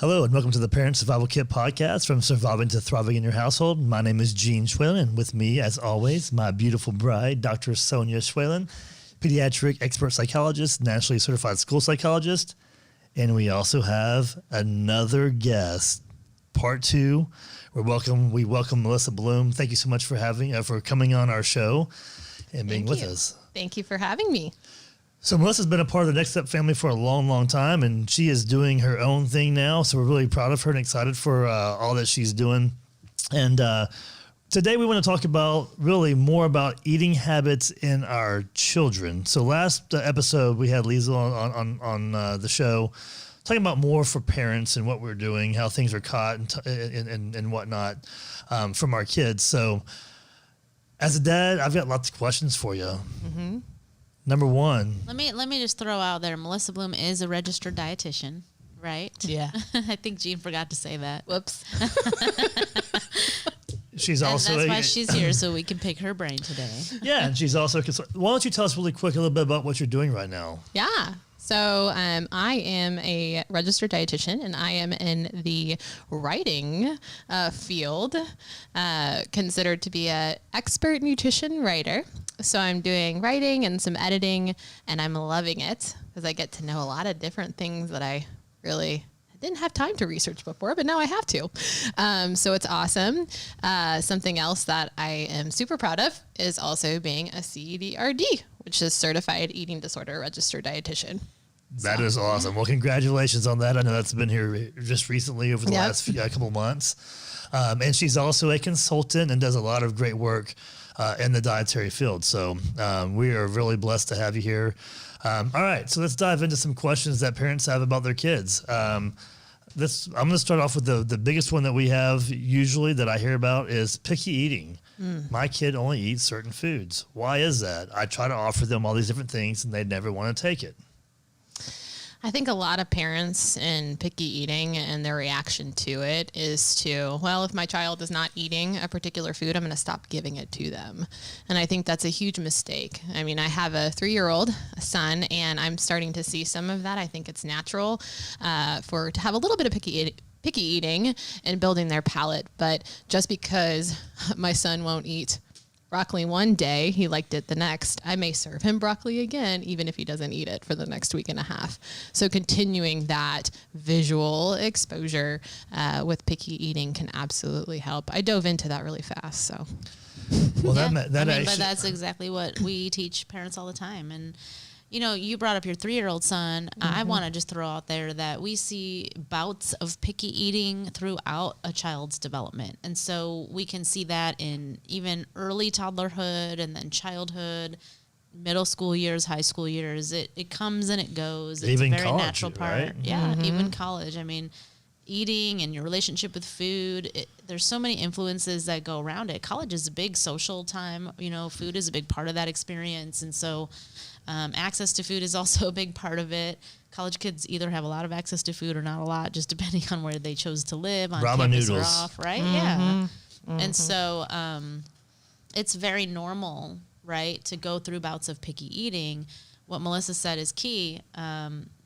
Hello and welcome to the Parent Survival Kit podcast from Surviving to Thriving in Your Household. My name is Gene Schwalen, and with me, as always, my beautiful bride, Dr. Sonia Schwalen, pediatric expert psychologist, nationally certified school psychologist. And we also have another guest, part two. We welcome Melissa Bloom. Thank you so much for coming on our show and being with us. Thank you for having me. So Melissa's been a part of the Next Step family for a long, long time, and she is doing her own thing now. So we're really proud of her and excited for all that she's doing. And today we want to talk about really more about eating habits in our children. So last episode we had Lisa on the show talking about more for parents and what we're doing, how things are caught and whatnot from our kids. So as a dad, I've got lots of questions for you. Mm-hmm. Number one. Let me just throw out there, Melissa Bloom is a registered dietitian, right? Yeah. I think Jean forgot to say that. Whoops. She's also that's why she's here, so we can pick her brain today. Yeah, and she's also. Why don't you tell us really quick a little bit about what you're doing right now? Yeah. So I am a registered dietitian, and I am in the writing field, considered to be an expert nutrition writer. So I'm doing writing and some editing, and I'm loving it because I get to know a lot of different things that I really didn't have time to research before, but now I have to. So it's awesome. Something else that I am super proud of is also being a CEDRD, which is Certified Eating Disorder Registered Dietitian. That is awesome. Well, congratulations on that. I know that's been here just recently over the last couple of months. And she's also a consultant and does a lot of great work in the dietary field. So we are really blessed to have you here. All right, so let's dive into some questions that parents have about their kids. I'm going to start off with the biggest one that we have usually that I hear about is picky eating. My kid only eats certain foods. Why is that? I try to offer them all these different things and they never want to take it. I think a lot of parents in picky eating and their reaction to it is to, well, if my child is not eating a particular food, I'm going to stop giving it to them. And I think that's a huge mistake. I mean, I have a 3-year-old son, and I'm starting to see some of that. I think it's natural to have a little bit of picky eating and building their palate. But just because my son won't eat broccoli one day, he liked it the next, I may serve him broccoli again, even if he doesn't eat it for the next week and a half. So continuing that visual exposure with picky eating can absolutely help. I dove into that really fast. So, well, but that's exactly what we teach parents all the time. And you know, you brought up your 3-year-old son. Mm-hmm. I want to just throw out there that we see bouts of picky eating throughout a child's development. And so we can see that in even early toddlerhood and then childhood, middle school years, high school years. It comes and it goes. It's even a very college, natural part. Right? Yeah, even college. I mean, eating and your relationship with food, there's so many influences that go around it. College is a big social time. You know, food is a big part of that experience. And so access to food is also a big part of it. College kids either have a lot of access to food or not a lot, just depending on where they chose to live, on ramen campus noodles. or off, right? Mm-hmm. Yeah. Mm-hmm. And so it's very normal, right, to go through bouts of picky eating. What Melissa said is key.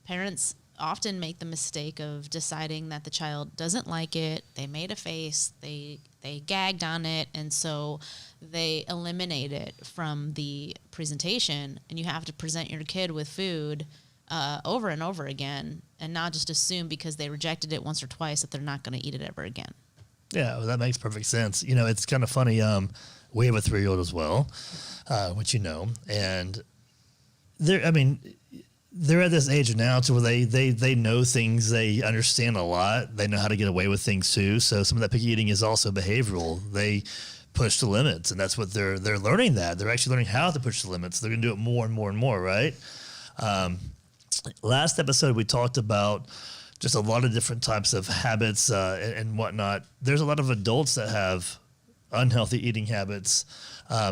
Parents often make the mistake of deciding that the child doesn't like it. They made a face. They gagged on it, and so they eliminate it from the presentation. And you have to present your kid with food over and over again, and not just assume because they rejected it once or twice that they're not going to eat it ever again. Yeah, well, that makes perfect sense. You know, it's kind of funny. We have a 3-year-old as well, which you know, and they're at this age now to where they know things, they understand a lot, they know how to get away with things too. So some of that picky eating is also behavioral. They push the limits, and that's what they're learning. That they're actually learning how to push the limits. They're going to do it more and more and more, right? Last episode we talked about just a lot of different types of habits and whatnot. There's a lot of adults that have unhealthy eating habits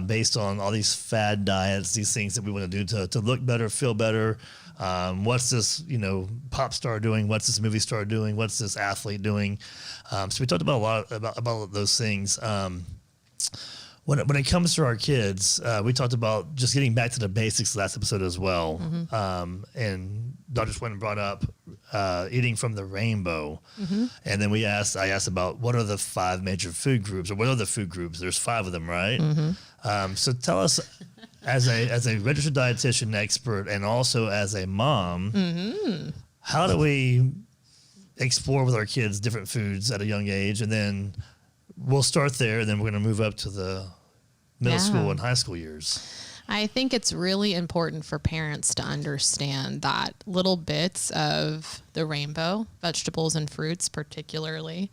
based on all these fad diets, these things that we want to do to look better, feel better. What's this, pop star doing? What's this movie star doing? What's this athlete doing? So we talked about a lot about those things. When it comes to our kids, we talked about just getting back to the basics last episode as well. Mm-hmm. And Dr. Swinton brought up eating from the rainbow. And then I asked about what are the 5 major food groups, or what are the food groups? There's 5 of them, right? So tell us, as a registered dietitian expert and also as a mom, how do we explore with our kids different foods at a young age? And then we'll start there, and then we're going to move up to the middle school and high school years. I think it's really important for parents to understand that little bits of the rainbow, vegetables and fruits particularly,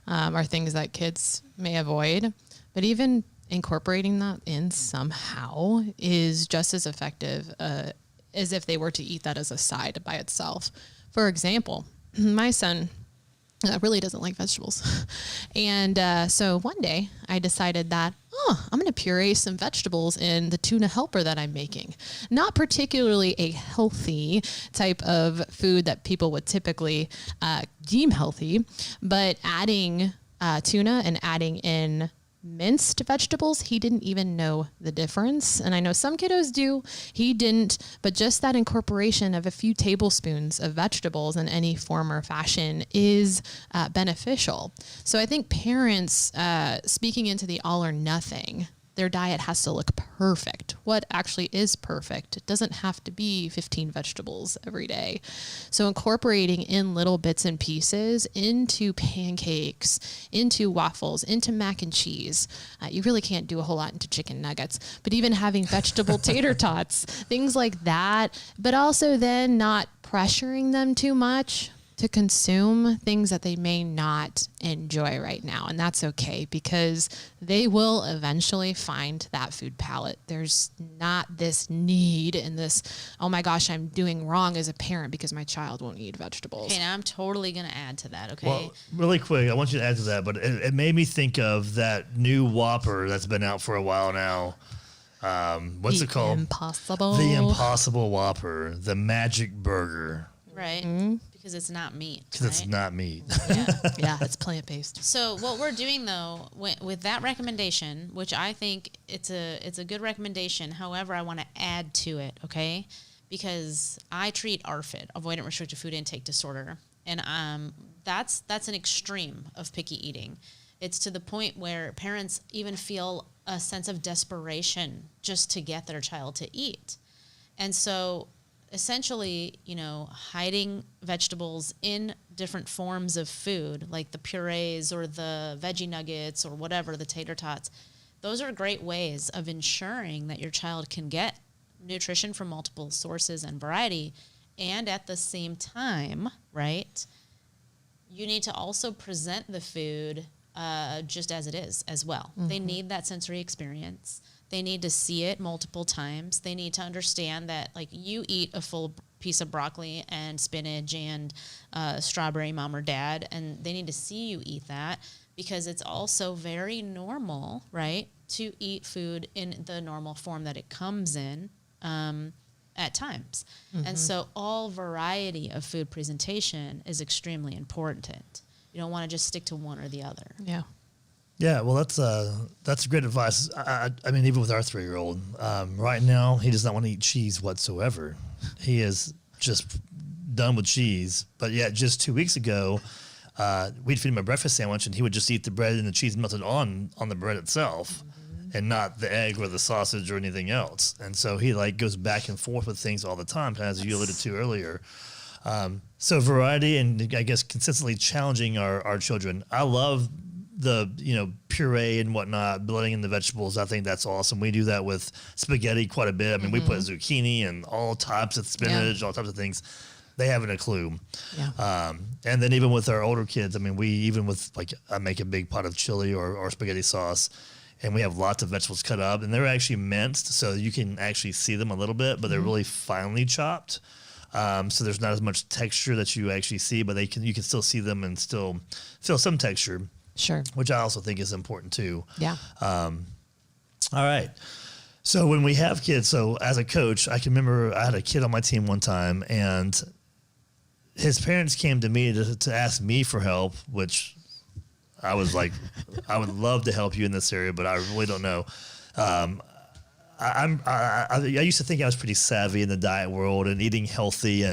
are things that kids may avoid. But even incorporating that in somehow is just as effective as if they were to eat that as a side by itself. For example, my son really doesn't like vegetables. And so one day I decided that, I'm going to puree some vegetables in the tuna helper that I'm making. Not particularly a healthy type of food that people would typically deem healthy, but adding tuna and adding in minced vegetables, he didn't even know the difference. And I know some kiddos do, he didn't, but just that incorporation of a few tablespoons of vegetables in any form or fashion is beneficial. So I think parents, speaking into the all or nothing, their diet has to look perfect. What actually is perfect? It doesn't have to be 15 vegetables every day. So incorporating in little bits and pieces into pancakes, into waffles, into mac and cheese. You really can't do a whole lot into chicken nuggets, but even having vegetable tater tots, things like that, but also then not pressuring them too much to consume things that they may not enjoy right now. And that's okay, because they will eventually find that food palette. There's not this need and this, oh my gosh, I'm doing wrong as a parent because my child won't eat vegetables. Okay, now I'm totally going to add to that, okay? Well, really quick, I want you to add to that, but it made me think of that new Whopper that's been out for a while now. What's it called? Impossible. The Impossible Whopper, the Magic Burger. Right? Because it's not meat. Because it's not meat. Yeah, it's plant-based. So what we're doing though with that recommendation, which I think it's a good recommendation. However, I want to add to it, okay? Because I treat ARFID, avoidant restricted food intake disorder, and that's an extreme of picky eating. It's to the point where parents even feel a sense of desperation just to get their child to eat, and so essentially, hiding vegetables in different forms of food, like the purees or the veggie nuggets or whatever, the tater tots, those are great ways of ensuring that your child can get nutrition from multiple sources and variety. And at the same time, right, you need to also present the food just as it is as well. Mm-hmm. They need that sensory experience. They need to see it multiple times. They need to understand that, like, you eat a full piece of broccoli and spinach and strawberry, mom or dad, and they need to see you eat that, because it's also very normal, right, to eat food in the normal form that it comes in at times. Mm-hmm. And so all variety of food presentation is extremely important. You don't want to just stick to one or the other. Yeah. Yeah, well, that's great advice. I mean, even with our 3-year-old, right now, he does not want to eat cheese whatsoever. He is just done with cheese. But yeah, just 2 weeks ago, we'd feed him a breakfast sandwich, and he would just eat the bread and the cheese melted on the bread itself, and not the egg or the sausage or anything else. And so he goes back and forth with things all the time, as you alluded to earlier. So variety and I guess consistently challenging our children. I love the puree and whatnot, blending in the vegetables. I think that's awesome. We do that with spaghetti quite a bit. I mean, we put zucchini and all types of spinach, all types of things. They haven't a clue. Yeah. And then even with our older kids, I mean, I make a big pot of chili or spaghetti sauce, and we have lots of vegetables cut up, and they're actually minced, so you can actually see them a little bit, but they're really finely chopped. So there's not as much texture that you actually see, but you can still see them and still feel some texture. Sure. Which I also think is important too. Yeah. All right. So when we have kids, so as a coach, I can remember I had a kid on my team one time, and his parents came to me to ask me for help, which I was like, I would love to help you in this area, but I really don't know. I used to think I was pretty savvy in the diet world and eating healthy,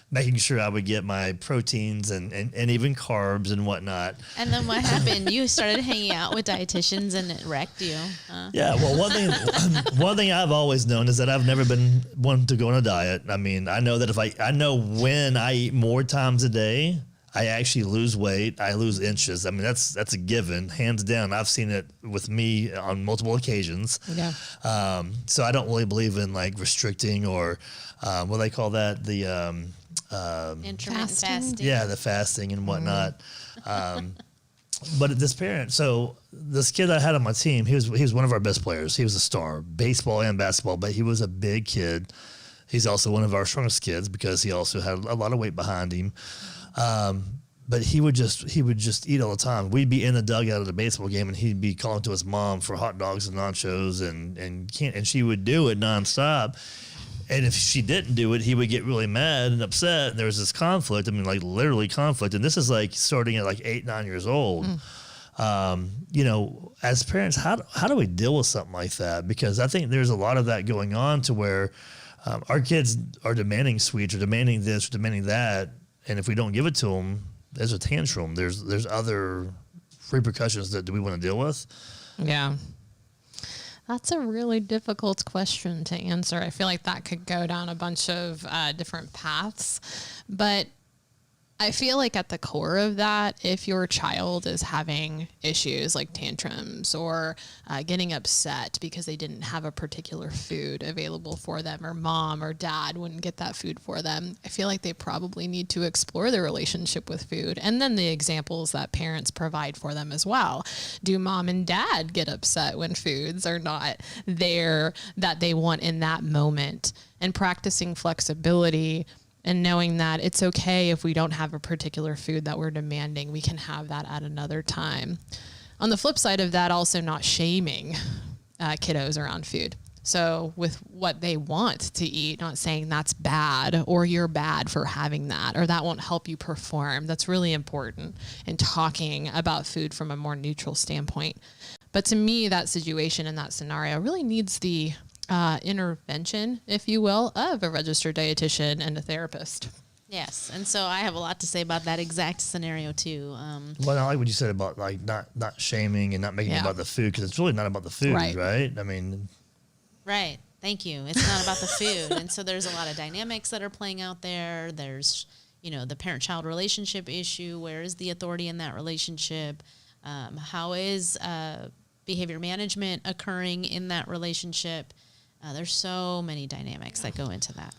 making sure I would get my proteins and even carbs and whatnot. And then what happened? You started hanging out with dietitians and it wrecked you. Yeah, well, one thing I've always known is that I've never been one to go on a diet. I mean, I know that I know when I eat more times a day, I actually lose weight. I lose inches. I mean, that's a given, hands down. I've seen it with me on multiple occasions. Yeah. So I don't really believe in like restricting or what do they call that? The Intermittent fasting. yeah, the fasting and whatnot. But this parent, so this kid I had on my team, he was one of our best players. He was a star, baseball and basketball, but he was a big kid. He's also one of our strongest kids because he also had a lot of weight behind him. But he would just eat all the time. We'd be in the dugout at a baseball game, and he'd be calling to his mom for hot dogs and nachos, and she would do it nonstop. And if she didn't do it, he would get really mad and upset. And there was this conflict. I mean, like literally conflict. And this is like starting at like 8, 9 years old. You know, as parents, how do we deal with something like that? Because I think there's a lot of that going on to where our kids are demanding sweets or demanding this or demanding that. And if we don't give it to them, there's a tantrum. There's other repercussions that do we want to deal with? Yeah. That's a really difficult question to answer. I feel like that could go down a bunch of different paths. But I feel like at the core of that, if your child is having issues like tantrums or getting upset because they didn't have a particular food available for them, or mom or dad wouldn't get that food for them, I feel like they probably need to explore their relationship with food. And then the examples that parents provide for them as well. Do mom and dad get upset when foods are not there that they want in that moment? And practicing flexibility and knowing that it's okay if we don't have a particular food that we're demanding, we can have that at another time. On the flip side of that, also not shaming kiddos around food. So with what they want to eat, not saying that's bad or you're bad for having that or that won't help you perform. That's really important in talking about food from a more neutral standpoint. But to me, that situation and that scenario really needs the intervention, if you will, of a registered dietitian and a therapist. Yes, and so I have a lot to say about that exact scenario too. Well, I like what you said about like not shaming and not making it about the food, because it's really not about the food, right? I mean, right. Thank you. It's not about the food, and so there's a lot of dynamics that are playing out there. There's, you know, the parent-child relationship issue. Where is the authority in that relationship? How is behavior management occurring in that relationship? There's so many dynamics that go into that.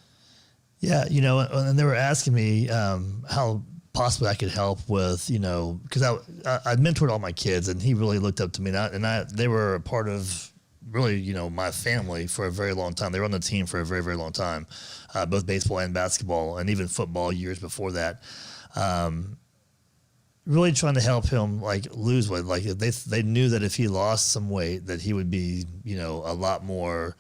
Yeah, you know, and they were asking me how possibly I could help with, you know, because I mentored all my kids, and he really looked up to me, and they were a part of really, you know, my family for a very long time. They were on the team for a very, very long time, both baseball and basketball, and even football years before that. Really trying to help him like lose weight. Like they knew that if he lost some weight, that he would be, you know, a lot more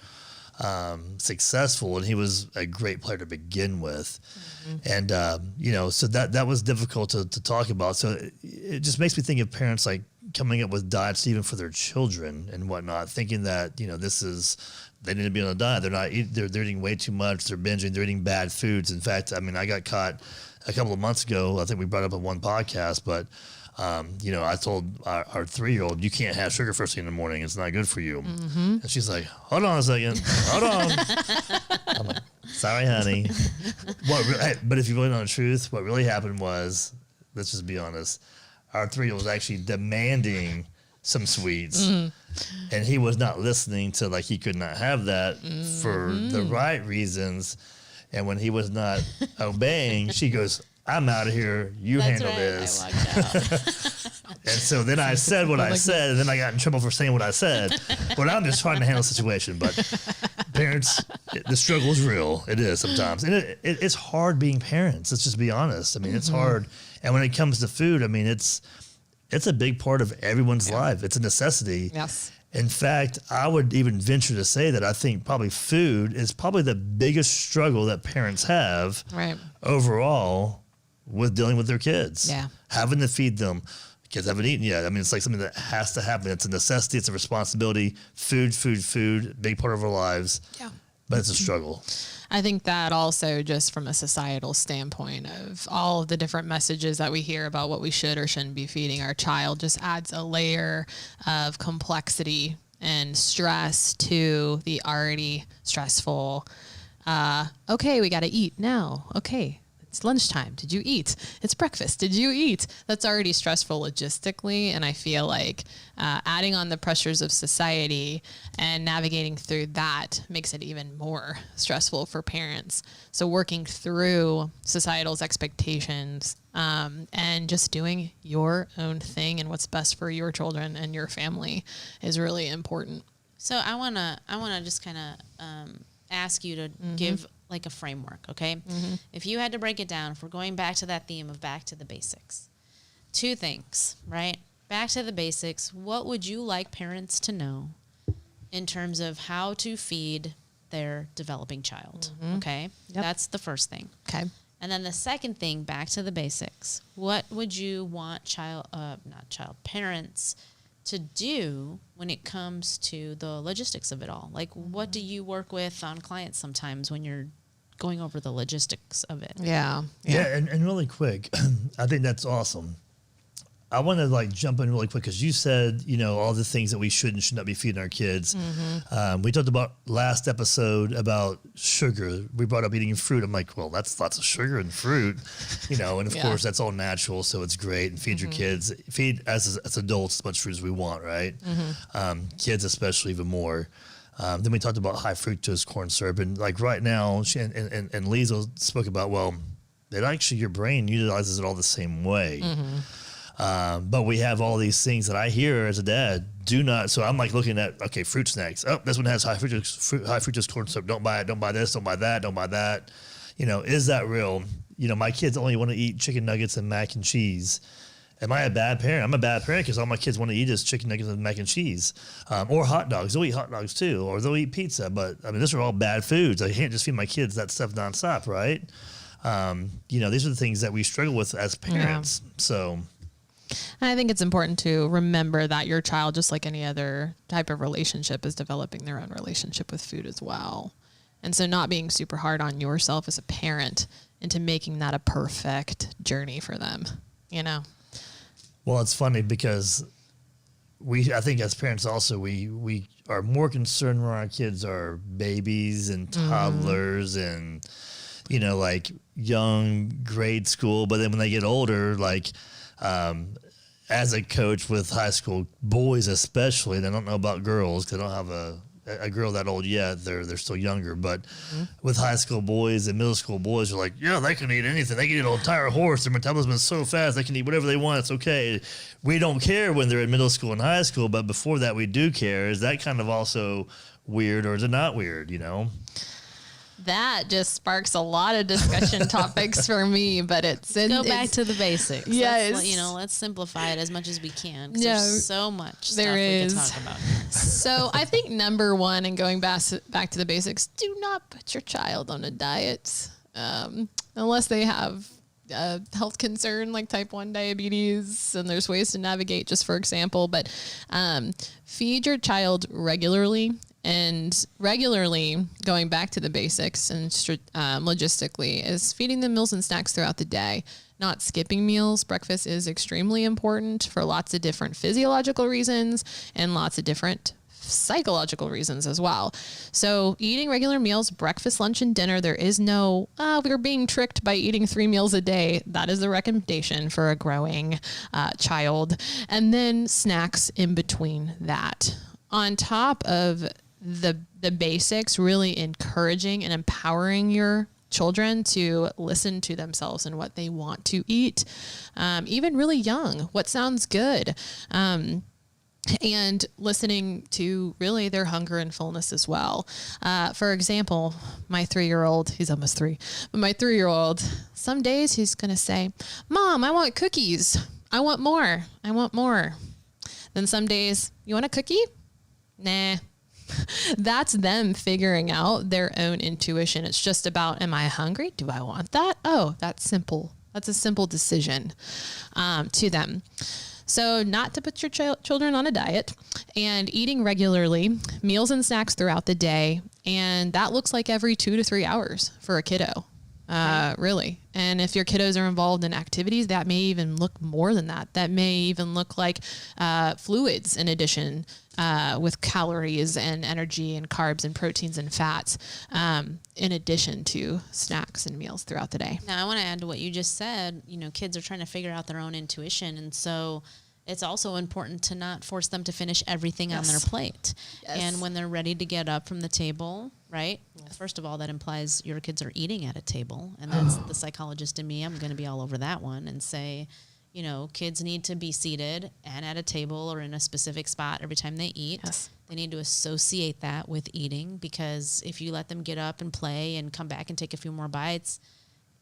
successful, and he was a great player to begin with. And you know, so that was difficult to talk about. So it just makes me think of parents like coming up with diets even for their children and whatnot, thinking that, you know, they need to be on a diet. They're eating way too much. They're binging. They're eating bad foods. In fact, I mean, I got caught a couple of months ago. I think we brought up on one podcast, but you know, I told our 3-year-old, you can't have sugar first thing in the morning. It's not good for you. And she's like, hold on a second. Hold on. I'm like, sorry, honey. But if you really know the truth, what really happened was, let's just be honest, our 3-year-old was actually demanding some sweets, and he was not listening to, like, he could not have that for the right reasons. And when he was not obeying, she goes, I'm out of here. You handle this. I walked out. And so then I said what I said, and then I got in trouble for saying what I said. But I'm just trying to handle the situation. But parents, the struggle is real. It is sometimes. And it's hard being parents. Let's just be honest. I mean, it's hard. And when it comes to food, I mean, it's a big part of everyone's life. It's a necessity. Yes. In fact, I would even venture to say that I think probably food is probably the biggest struggle that parents have overall with dealing with their kids. Yeah. Having to feed them. Kids haven't eaten yet. I mean, it's like something that has to happen. It's a necessity. It's a responsibility. Food, big part of our lives. Yeah. But it's a struggle. I think that also just from a societal standpoint of all of the different messages that we hear about what we should or shouldn't be feeding our child just adds a layer of complexity and stress to the already stressful, okay, we got to eat now. Okay, it's lunchtime. Did you eat? It's breakfast. Did you eat? That's already stressful logistically. And I feel like adding on the pressures of society and navigating through that makes it even more stressful for parents. So working through societal's expectations and just doing your own thing and what's best for your children and your family is really important. So I wanna just kind of ask you to give like a framework, okay? If you had to break it down, if we're going back to that theme of back to the basics, 2 things, right? Back to the basics. What would you like parents to know in terms of how to feed their developing child? Okay, that's the first thing. Okay. And then the second thing, back to the basics. What would you want parents to do when it comes to the logistics of it all? Like, what do you work with on clients sometimes when you're going over the logistics of it? Yeah. Yeah, and really quick, I think that's awesome. I want to like jump in really quick because you said, all the things that we should and should not be feeding our kids. We talked about last episode about sugar. We brought up eating fruit. I'm like, well, that's lots of sugar and fruit, and of course that's all natural. So it's great. And feed your kids, feed as adults as much fruit as we want, right? Kids especially even more. Then we talked about high fructose corn syrup. And like right now, she and Liesl spoke about, well, that actually your brain utilizes it all the same way. But we have all these things that I hear as a dad do not. So I'm like looking at, okay, fruit snacks. Oh, this one has high fructose corn syrup. Don't buy it. Don't buy this. Don't buy that. Don't buy that. Is that real? My kids only want to eat chicken nuggets and mac and cheese. Am I a bad parent? I'm a bad parent because all my kids want to eat is chicken nuggets and mac and cheese, or hot dogs. They'll eat hot dogs too, or they'll eat pizza. But I mean, these are all bad foods. I can't just feed my kids that stuff nonstop, right? These are the things that we struggle with as parents. Yeah. So. And I think it's important to remember that your child, just like any other type of relationship, is developing their own relationship with food as well. And so not being super hard on yourself as a parent into making that a perfect journey for them, Well, it's funny because I think as parents also, we are more concerned when our kids are babies and toddlers and, like young grade school. But then when they get older, like, as a coach with high school boys, especially, and I don't know about girls because I don't have a girl that old yet. They're still younger, but with high school boys and middle school boys, you're like, yeah, they can eat anything. They can eat an entire horse. Their metabolism is so fast. They can eat whatever they want. It's okay. We don't care when they're in middle school and high school, but before that, we do care. Is that kind of also weird, or is it not weird? That just sparks a lot of discussion topics for me, but go back to the basics. Yes. Let's simplify it as much as we can. No, there's so much stuff we can talk about. So I think number one, and going back to the basics, do not put your child on a diet unless they have a health concern like type 1 diabetes, and there's ways to navigate, just for example, but feed your child regularly. And regularly, going back to the basics and logistically, is feeding them meals and snacks throughout the day, not skipping meals. Breakfast is extremely important for lots of different physiological reasons and lots of different psychological reasons as well. So eating regular meals, breakfast, lunch, and dinner, there is no, we're being tricked by eating 3 meals a day. That is the recommendation for a growing child. And then snacks in between that. On top of the basics, really encouraging and empowering your children to listen to themselves and what they want to eat, even really young, what sounds good, and listening to really their hunger and fullness as well. For example, my 3-year-old, he's almost 3, but my 3-year-old, some days he's going to say, Mom, I want cookies. I want more. I want more. Then some days, you want a cookie? Nah. That's them figuring out their own intuition. It's just about, am I hungry? Do I want that? Oh, that's simple. That's a simple decision to them. So not to put your children on a diet, and eating regularly, meals and snacks throughout the day, And that looks like every 2 to 3 hours for a kiddo. Really. And if your kiddos are involved in activities, that may even look more than that. That may even look like fluids in addition, with calories and energy and carbs and proteins and fats, in addition to snacks and meals throughout the day. Now, I want to add to what you just said. You know, kids are trying to figure out their own intuition. And so it's also important to not force them to finish everything on their plate. Yes. And when they're ready to get up from the table, right? Well, first of all, that implies your kids are eating at a table. And that's the psychologist in me. I'm going to be all over that one and say, you know, kids need to be seated and at a table or in a specific spot every time they eat. Yes. They need to associate that with eating, because if you let them get up and play and come back and take a few more bites,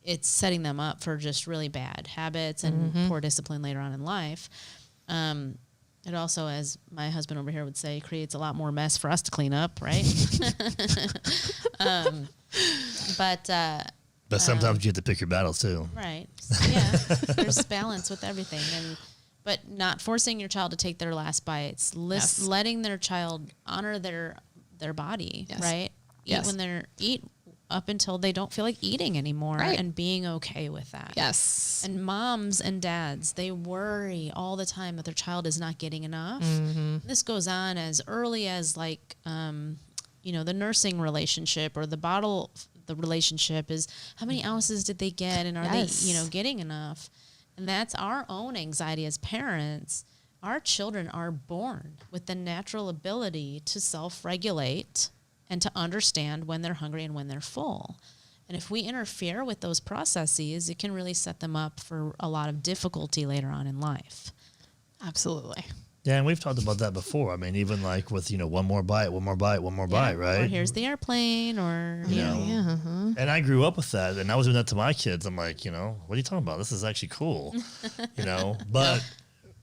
it's setting them up for just really bad habits and poor discipline later on in life. It also, as my husband over here would say, creates a lot more mess for us to clean up, right? But sometimes you have to pick your battles too. Right. Yeah. There's balance with everything, but not forcing your child to take their last bites. Letting their child honor their body. Yes. Right. Yes. Eat up until they don't feel like eating anymore, Right. and being okay with that. Yes. And moms and dads, they worry all the time that their child is not getting enough. This goes on as early as like, you know, the nursing relationship or the relationship is how many ounces did they get, and are they, you know, getting enough? And that's our own anxiety as parents. Our children are born with the natural ability to self-regulate and to understand when they're hungry and when they're full. And if we interfere with those processes, it can really set them up for a lot of difficulty later on in life. Absolutely. Yeah, and we've talked about that before. I mean, even like with, you know, one more bite, right? Or here's the airplane, or You know? Yeah. And I grew up with that, and I was doing that to my kids. I'm like, you know, what are you talking about? This is actually cool, you know. But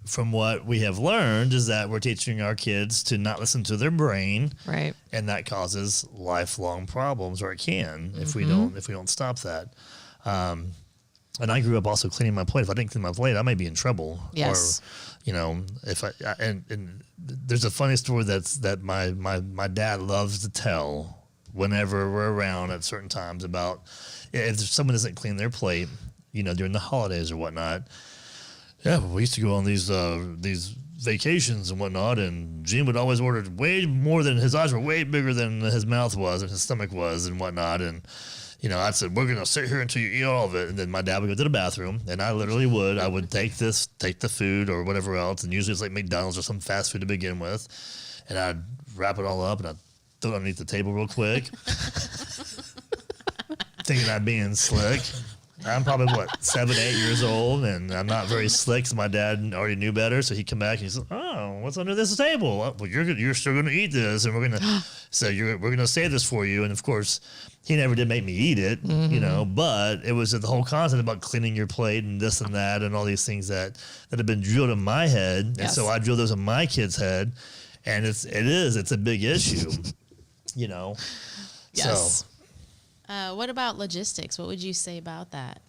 from what we have learned is that we're teaching our kids to not listen to their brain, Right. and that causes lifelong problems, or it can if we don't stop that. And I grew up also cleaning my plate. If I didn't clean my plate, I might be in trouble. Yes. Or, you know, if and there's a funny story that my dad loves to tell whenever we're around at certain times about if someone doesn't clean their plate, you know, during the holidays or whatnot. Yeah, we used to go on these vacations and whatnot, and Gene would always order way more than his eyes were way bigger than his mouth was and his stomach was and whatnot. And, you know, I said, we're going to sit here until you eat all of it. And then my dad would go to the bathroom, and I literally would take the food or whatever else. And usually it's like McDonald's or some fast food to begin with. And I'd wrap it all up and I'd throw it underneath the table real quick, thinking I'm being slick. I'm probably, 7, 8 years old, and I'm not very slick, so my dad already knew better. So he'd come back and he said, oh, what's under this table? Well, you're still going to eat this, and we're going to save this for you. And, of course, he never did make me eat it, you know, but it was the whole concept about cleaning your plate and this and that and all these things that have been drilled in my head. And Yes. so I drill those in my kid's head, and it's a big issue, you know. Yes. So, what about logistics? What would you say about that?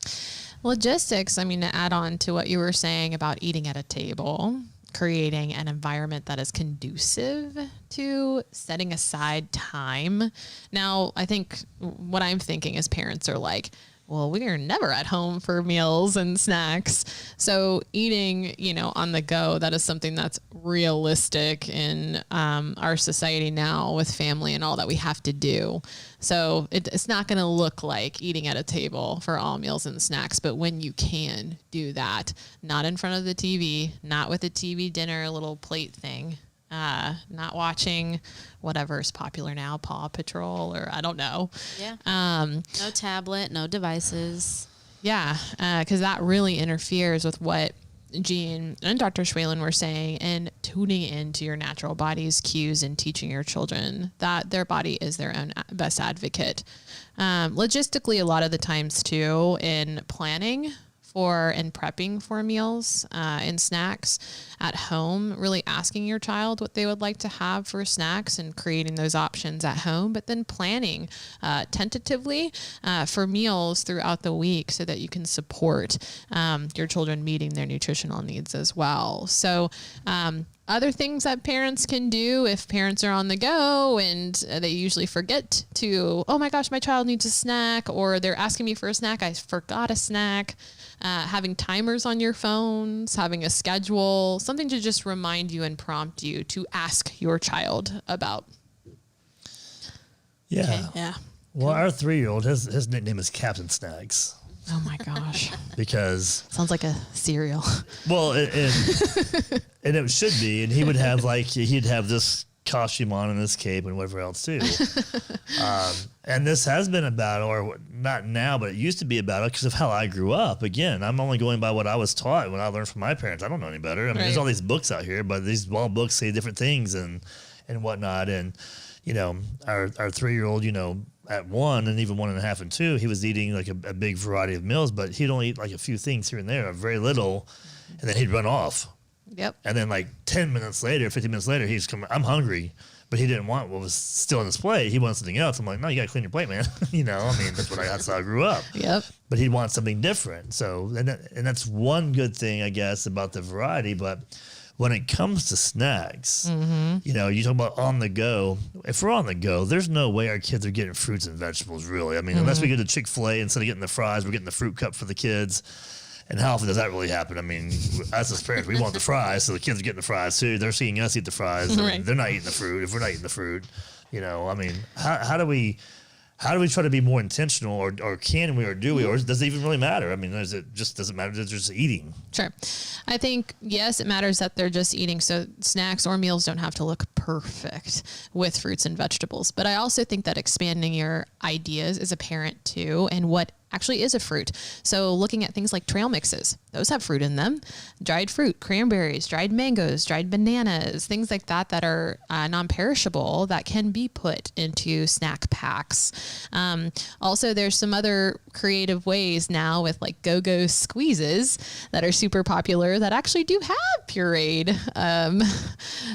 Logistics, I mean, to add on to what you were saying about eating at a table, creating an environment that is conducive to setting aside time. Now, I think what I'm thinking is parents are like, well, we are never at home for meals and snacks. So eating, you know, on the go, that is something that's realistic in our society now with family and all that we have to do. So it's not going to look like eating at a table for all meals and snacks, but when you can do that, not in front of the TV, not with a TV dinner, little plate thing, not watching whatever is popular now, Paw Patrol, or I don't know. Yeah. No tablet, no devices. Yeah, because that really interferes with what Jean and Dr. Schwalen were saying, and tuning into your natural body's cues and teaching your children that their body is their own best advocate. Logistically, a lot of the times too, in planning for and prepping for meals and snacks at home, really asking your child what they would like to have for snacks and creating those options at home, but then planning tentatively for meals throughout the week so that you can support your children meeting their nutritional needs as well. So Other things that parents can do if parents are on the go and they usually forget to, oh my gosh, my child needs a snack, or they're asking me for a snack, I forgot a snack. Having timers on your phones, having a schedule, something to just remind you and prompt you to ask your child about. Yeah. Okay. Yeah. Well, our 3-year-old, his nickname is Captain Snacks Oh my gosh. because, Sounds like a cereal. well, and it should be, and he would have he'd have this costume on and this cape and whatever else too. And this has been a battle, or not now, but it used to be a battle because of how I grew up. Again, I'm only going by what I was taught when I learned from my parents. I don't know any better. I mean, there's Right. all these books out here, but these all books say different things and whatnot. And, our 3-year-old, at 1 and even 1.5 and 2, he was eating like a big variety of meals, but he'd only eat like a few things here and there, very little, and then he'd run off. Yep. And then like 10 minutes later, 15 minutes later, he's coming, I'm hungry, but he didn't want what was still on his plate. He wanted something else. I'm like, no, you got to clean your plate, man. That's how I grew up. Yep. But he'd want something different. So, and that's one good thing, I guess, about the variety. But when it comes to snacks, you talk about on the go. If we're on the go, there's no way our kids are getting fruits and vegetables, really. I mean, unless we go to Chick-fil-A, instead of getting the fries, we're getting the fruit cup for the kids. And how often does that really happen? I mean, us as parents, we want the fries, so the kids are getting the fries too. They're seeing us eat the fries. Right. They're not eating the fruit. If we're not eating the fruit, I mean, how do we try to be more intentional, or can we, or do we, or does it even really matter? I mean, does it matter that they're just eating? Sure. I think, yes, it matters that they're just eating. So snacks or meals don't have to look perfect with fruits and vegetables. But I also think that expanding your ideas as a parent too, and what actually is a fruit. So looking at things like trail mixes, those have fruit in them. Dried fruit, cranberries, dried mangoes, dried bananas, things like that that are non-perishable that can be put into snack packs. Also, there's some other creative ways now with like Go-Go squeezes that are super popular that actually do have pureed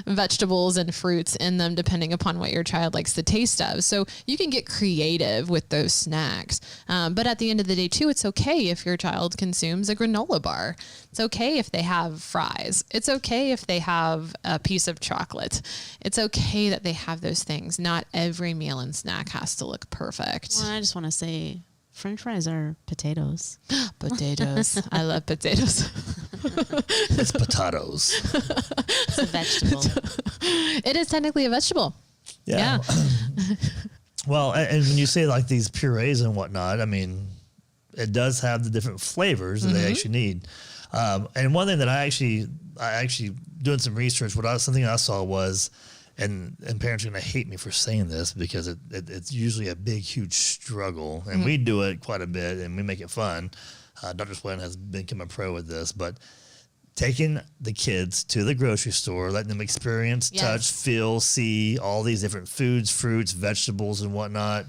vegetables and fruits in them, depending upon what your child likes the taste of. So you can get creative with those snacks. But at the end of the day too, it's okay if your child consumes a granola bar. It's okay if they have fries. It's okay if they have a piece of chocolate. It's okay that they have those things. Not every meal and snack has to look perfect. Well, I just want to say French fries are potatoes. Potatoes. I love potatoes. It's potatoes. It's a vegetable. It is technically a vegetable. Yeah. Well, and when you say like these purees and whatnot, I mean, it does have the different flavors that they actually need. And one thing that I actually doing some research, something I saw was, and parents are going to hate me for saying this because it's usually a big, huge struggle, and we do it quite a bit, and we make it fun. Dr. Swen has become a pro with this, but taking the kids to the grocery store, letting them experience, Yes. touch, feel, see all these different foods, fruits, vegetables, and whatnot.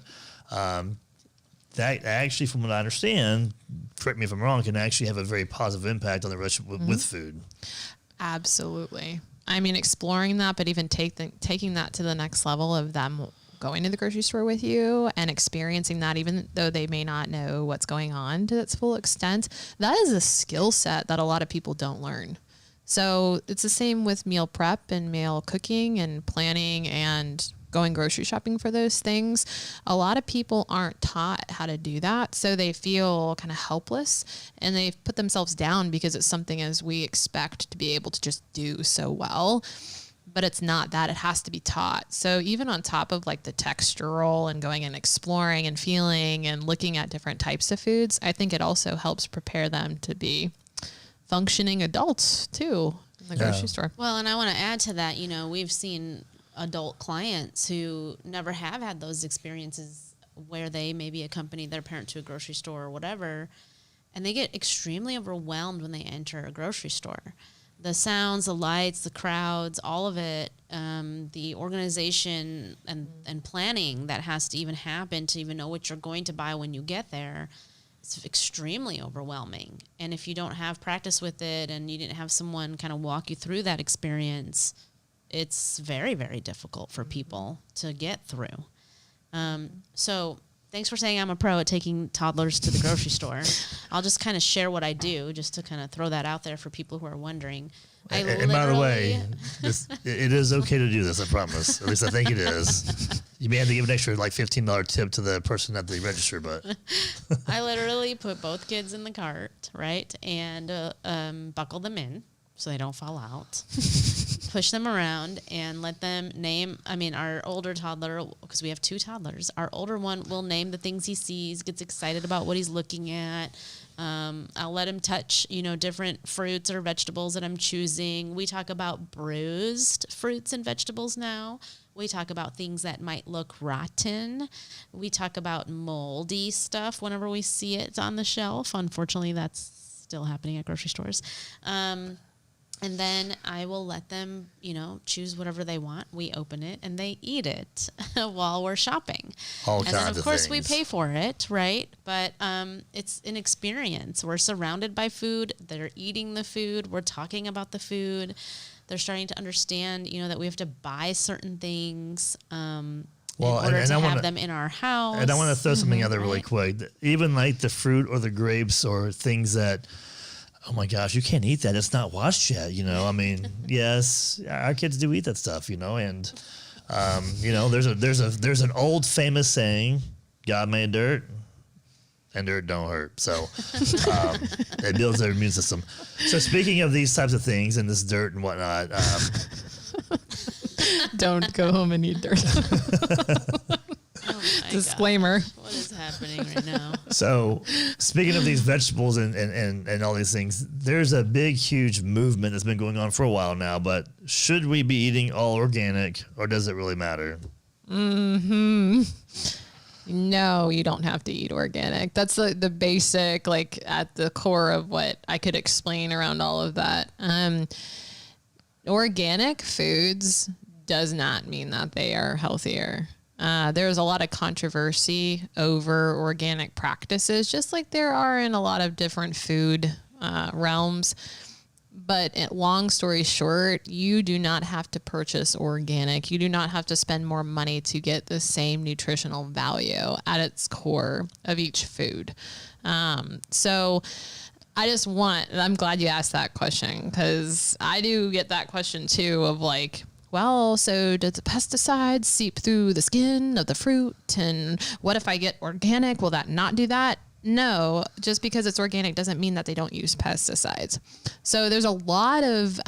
That actually, from what I understand, correct me if I'm wrong, can actually have a very positive impact on the relationship with food. Absolutely. I mean, exploring that, but even taking that to the next level of them going to the grocery store with you and experiencing that, even though they may not know what's going on to its full extent, that is a skill set that a lot of people don't learn. So it's the same with meal prep and meal cooking and planning and going grocery shopping for those things. A lot of people aren't taught how to do that. So they feel kind of helpless and they put themselves down because it's something as we expect to be able to just do so well. But it's not that. It has to be taught. So even on top of like the textural and going and exploring and feeling and looking at different types of foods, I think it also helps prepare them to be functioning adults too in the grocery store. Well, and I want to add to that, we've seen adult clients who never have had those experiences where they maybe accompany their parent to a grocery store or whatever, and they get extremely overwhelmed when they enter a grocery store. The sounds, the lights, the crowds, all of it, the organization and planning that has to even happen to even know what you're going to buy when you get there, it's extremely overwhelming. And if you don't have practice with it and you didn't have someone kind of walk you through that experience, it's very, very difficult for people to get through. So thanks for saying I'm a pro at taking toddlers to the grocery store. I'll just kind of share what I do, just to kind of throw that out there for people who are wondering. And by the way, it is okay to do this, I promise. At least I think it is. You may have to give an extra like $15 tip to the person at the register, but I literally put both kids in the cart, right, and buckle them in so they don't fall out. Push them around and let them name. I mean, our older toddler, because we have 2 toddlers, our older one will name the things he sees, gets excited about what he's looking at. I'll let him touch, different fruits or vegetables that I'm choosing. We talk about bruised fruits and vegetables now. We talk about things that might look rotten. We talk about moldy stuff whenever we see it on the shelf. Unfortunately, that's still happening at grocery stores. And then I will let them, choose whatever they want. We open it and they eat it while we're shopping. All and kinds then, of of course, things. we pay for it, right? But it's an experience. We're surrounded by food. They're eating the food. We're talking about the food. They're starting to understand, that we have to buy certain things in order to have them in our house. And I want to throw something out there really quick. Even like the fruit or the grapes or things that, oh my gosh, you can't eat that. It's not washed yet. I mean, yes, our kids do eat that stuff, and there's an old famous saying, God made dirt and dirt don't hurt. So it builds their immune system. So speaking of these types of things and this dirt and whatnot, Don't go home and eat dirt. Oh my Disclaimer. gosh, what is happening right now? so speaking of these vegetables and all these things, there's a big, huge movement that's been going on for a while now, but should we be eating all organic or does it really matter? No, you don't have to eat organic. That's the basic, like at the core of what I could explain around all of that. Organic foods does not mean that they are healthier. There's a lot of controversy over organic practices, just like there are in a lot of different food realms. But long story short, you do not have to purchase organic. You do not have to spend more money to get the same nutritional value at its core of each food. So I'm glad you asked that question, because I do get that question too of like, well, so does the pesticides seep through the skin of the fruit? And what if I get organic? Will that not do that? No, just because it's organic doesn't mean that they don't use pesticides. So there's a lot of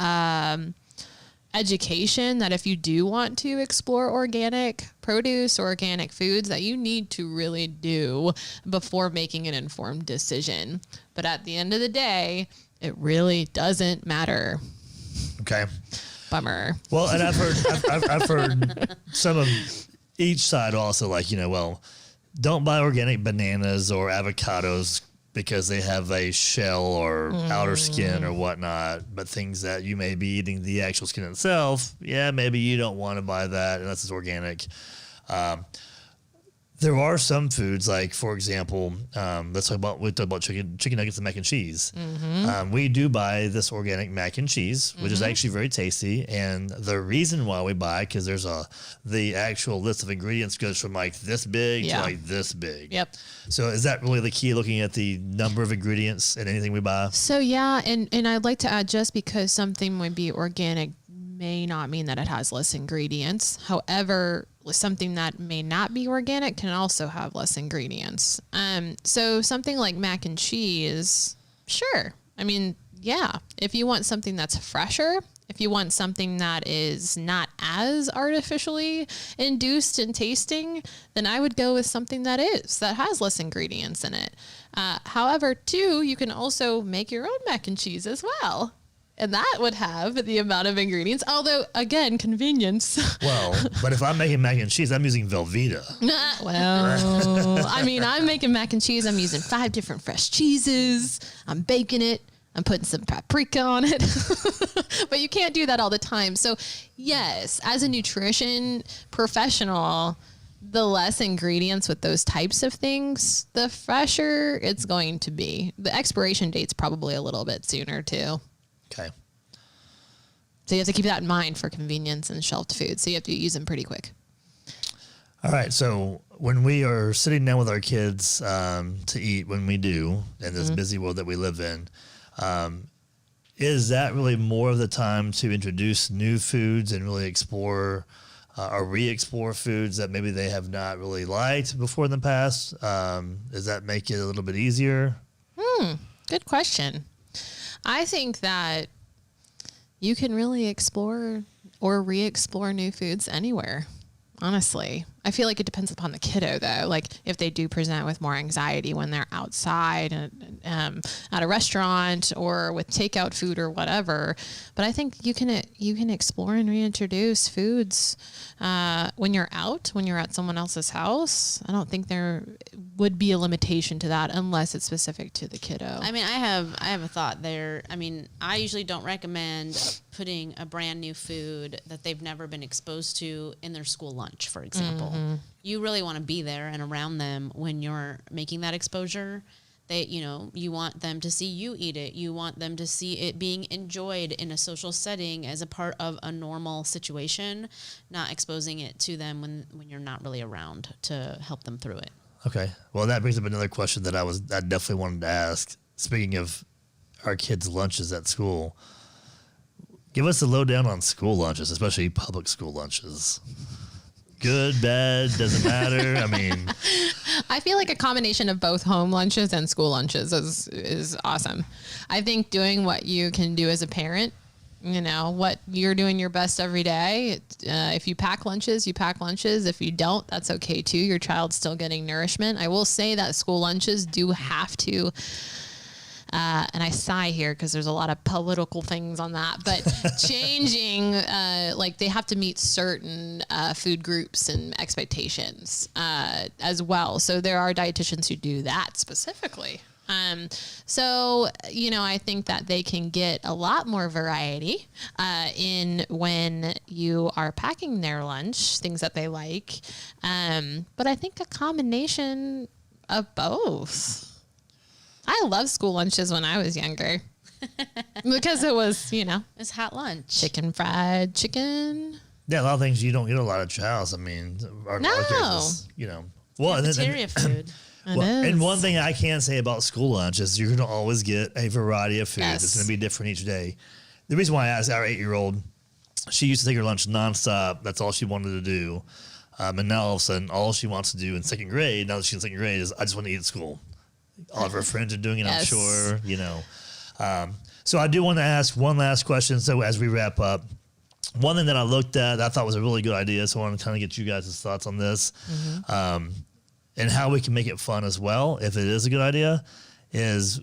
education that if you do want to explore organic produce or organic foods, that you need to really do before making an informed decision. But at the end of the day, it really doesn't matter. Okay. Bummer. Well, and I've heard some of each side also, like, don't buy organic bananas or avocados because they have a shell or outer skin or whatnot, but things that you may be eating the actual skin itself, maybe you don't want to buy that unless it's organic. There are some foods, like, for example, we talk about chicken nuggets and mac and cheese. We do buy this organic mac and cheese, which is actually very tasty. And the reason why we buy it, because the actual list of ingredients goes from like this big to like this big. Yep. So is that really the key, looking at the number of ingredients in anything we buy? So yeah, and I'd like to add, just because something might be organic may not mean that it has less ingredients. However, something that may not be organic can also have less ingredients. So something like mac and cheese, sure. I mean, yeah, if you want something that's fresher, if you want something that is not as artificially induced in tasting, then I would go with something that has less ingredients in it. However, too, you can also make your own mac and cheese as well. And that would have the amount of ingredients. Although, again, convenience. Well, but if I'm making mac and cheese, I'm using Velveeta. Well, I mean, I'm making mac and cheese. I'm using 5 different fresh cheeses. I'm baking it. I'm putting some paprika on it. But you can't do that all the time. So, yes, as a nutrition professional, the less ingredients with those types of things, the fresher it's going to be. The expiration date's probably a little bit sooner, too. Okay. So you have to keep that in mind for convenience and shelved food. So you have to use them pretty quick. All right. So when we are sitting down with our kids to eat, when we do, in this busy world that we live in, is that really more of the time to introduce new foods and really explore or re-explore foods that maybe they have not really liked before in the past? Does that make it a little bit easier? Good question. I think that you can really explore or re-explore new foods anywhere. Honestly, I feel like it depends upon the kiddo, though. Like if they do present with more anxiety when they're outside and, at a restaurant or with takeout food or whatever. But I think you can explore and reintroduce foods when you're out, when you're at someone else's house. I don't think there would be a limitation to that unless it's specific to the kiddo. I mean, I have a thought there. I mean, I usually don't recommend putting a brand new food that they've never been exposed to in their school lunch, for example. You really want to be there and around them when you're making that exposure. You want them to see you eat it. You want them to see it being enjoyed in a social setting as a part of a normal situation, not exposing it to them when you're not really around to help them through it. Okay. Well, that brings up another question that I definitely wanted to ask. Speaking of our kids' lunches at school, give us a lowdown on school lunches, especially public school lunches. Good, bad, doesn't matter. I mean, I feel like a combination of both home lunches and school lunches is awesome. I think doing what you can do as a parent, what you're doing your best every day. If you pack lunches, you pack lunches. If you don't, that's okay too. Your child's still getting nourishment. I will say that school lunches do have to, and I sigh here because there's a lot of political things on that, but changing, like they have to meet certain food groups and expectations as well. So there are dietitians who do that specifically. I think that they can get a lot more variety in when you are packing their lunch, things that they like. But I think a combination of both. I love school lunches when I was younger because it was, It's hot lunch. fried chicken. yeah, a lot of things you don't get a lot at your house. I mean, our No. case is, well, Cafeteria food. It Well, and is. one thing I can say about school lunch is you're going to always get a variety of food. Yes. It's going to be different each day. The reason why I asked our 8-year-old, she used to take her lunch nonstop. That's all she wanted to do. And now all of a sudden, all she wants to do in second grade, now that she's in second grade, is I just want to eat at school. All of her friends are doing it, Yes. I'm sure, So I do want to ask one last question. So as we wrap up, one thing that I looked at that I thought was a really good idea, so I want to kind of get you guys' thoughts on this. And how we can make it fun as well, if it is a good idea, is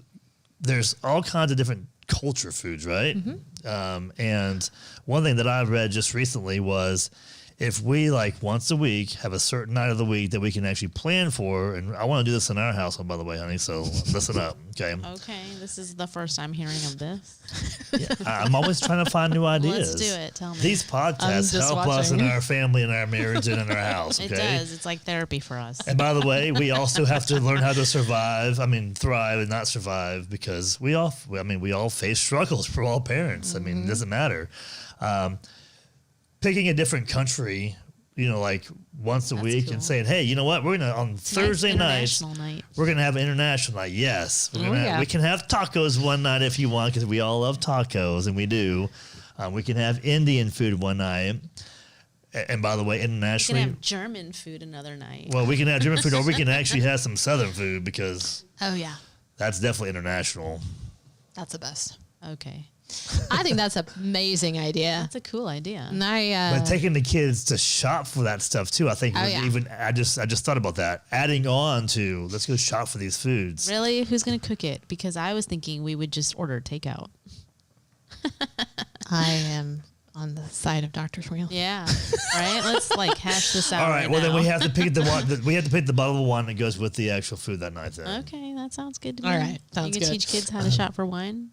there's all kinds of different culture foods, right? And one thing that I read just recently was if we once a week have a certain night of the week that we can actually plan for, and I want to do this in our household, by the way, honey, so listen up, okay? Okay, this is the first I'm hearing of this. I'm always trying to find new ideas. Let's do it. Tell me. These podcasts just help us in watching. our family and our marriage and in our house, okay? It does. It's like therapy for us. And by the way, we also have to learn how to survive. I mean, thrive and not survive, because we all face struggles. We're all parents. I mean, it doesn't matter. Picking a different country, once a week cool. and saying, hey, you know what? We're going to, on Thursday nights, International night. we're going to have an international night. Yes. We're Oh, gonna yeah. we can have tacos one night if you want, because we all love tacos, and we do. We can have Indian food one night. And by the way, We can internationally, have German food another night. well, we can have German food, or we can actually have some Southern food, because Oh yeah, that's definitely international. that's the best. Okay. I think that's an amazing idea. That's a cool idea. And I, But taking the kids to shop for that stuff too, I think Oh, would yeah. even I just thought about that. Adding on to let's go shop for these foods. Really? Who's going to cook it? Because I was thinking we would just order takeout. I am on the side of Dr. Schweel. Yeah. Right? Let's hash this out. All right, well now. then we have to pick the one. We have to pick the bottle of wine that goes with the actual food that night. Then. Okay, that sounds good to me. All right, sounds You can good. teach kids how to shop for wine.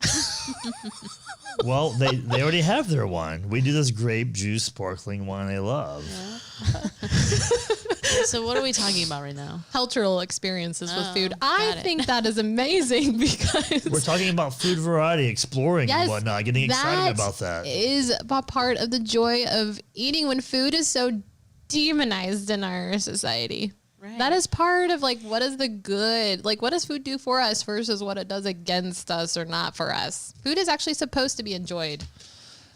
Well, they already have their wine. We do this grape juice sparkling wine they love. So what are we talking about right now? Cultural experiences with Oh, food. I got it. think that is amazing because We're talking about food variety, exploring and Yes, whatnot, getting excited about that. is a part of the joy of eating when food is so demonized in our society. Right. That is part of like what is the good, like what does food do for us versus what it does against us or not for us. Food is actually supposed to be enjoyed.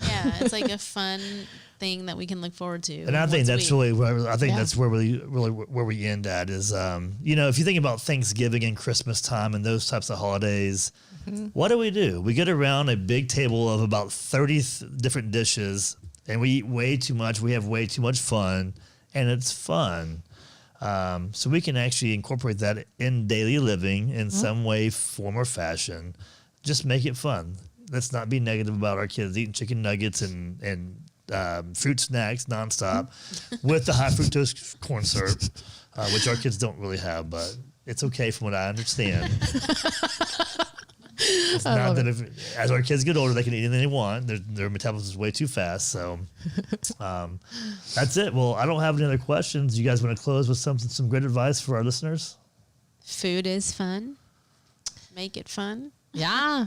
Yeah, it's like a fun thing that we can look forward to. And I think once that's we- really where I think Yeah. that's where really where we end at is if you think about Thanksgiving and Christmas time and those types of holidays, what do? We get around a big table of about 30 different dishes and we eat way too much. We have way too much fun, and it's fun. So we can actually incorporate that in daily living in some way, form, or fashion. Just make it fun. Let's not be negative about our kids eating chicken nuggets and fruit snacks nonstop with the high fructose corn syrup, which our kids don't really have, but it's okay from what I understand. It's not that as our kids get older, they can eat anything they want. Their metabolism is way too fast. So that's it. Well, I don't have any other questions. You guys want to close with some great advice for our listeners? Food is fun. Make it fun. Yeah.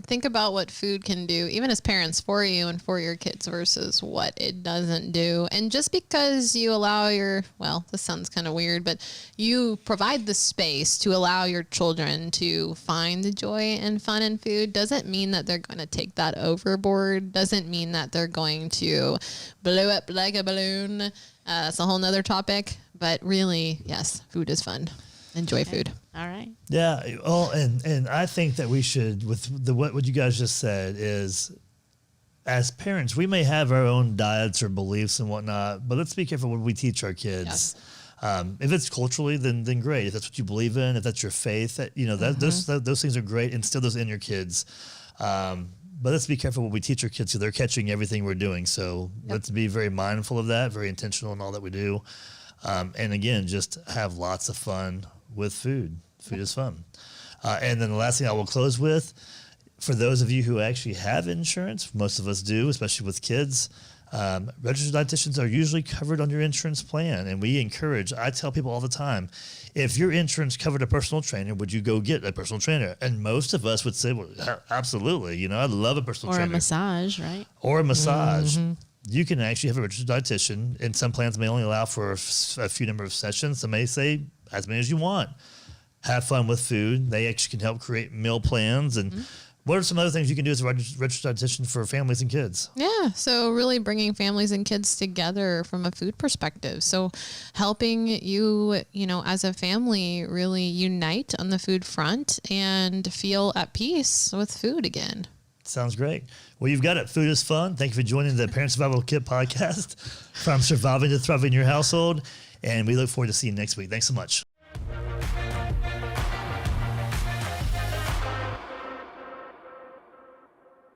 Think about what food can do, even as parents, for you and for your kids versus what it doesn't do. And just because you allow this sounds kind of weird, but you provide the space to allow your children to find the joy and fun in food doesn't mean that they're going to take that overboard. Doesn't mean that they're going to blow up like a balloon. That's a whole nother topic. But really, yes, food is fun. Enjoy food. All right. Yeah. Well, and I think that we should, with what you guys just said, is as parents, we may have our own diets or beliefs and whatnot, but let's be careful when we teach our kids. Yes. If it's culturally, then great. If that's what you believe in, if that's your faith, those things are great. Instill those in your kids. But let's be careful when we teach our kids because they're catching everything we're doing. So let's be very mindful of that, very intentional in all that we do. And again, just have lots of fun with food. Food is fun. And then the last thing I will close with, for those of you who actually have insurance, most of us do, especially with kids, registered dietitians are usually covered on your insurance plan. And I tell people all the time, if your insurance covered a personal trainer, would you go get a personal trainer? And most of us would say, well, absolutely. I'd love a personal Or trainer. a massage, right? Or a massage. You can actually have a registered dietitian, and some plans may only allow for a few number of sessions. Some may say as many as you want. Have fun with food. They actually can help create meal plans. And what are some other things you can do as a registered dietitian for families and kids? Yeah. So really bringing families and kids together from a food perspective. So helping you, as a family really unite on the food front and feel at peace with food again. Sounds great. Well, you've got it. Food is fun. Thank you for joining the Parent Survival Kit podcast from surviving to thriving in your household. And we look forward to seeing you next week. Thanks so much.